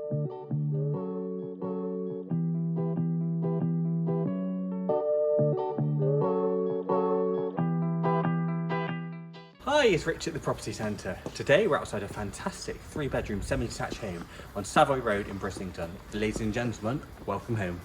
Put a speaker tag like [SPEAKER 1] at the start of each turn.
[SPEAKER 1] Hi, it's Rich at the Property Centre. Today we're outside a fantastic 3-bedroom semi-detached home on Savoy Road in Bristol. Ladies and gentlemen, welcome home.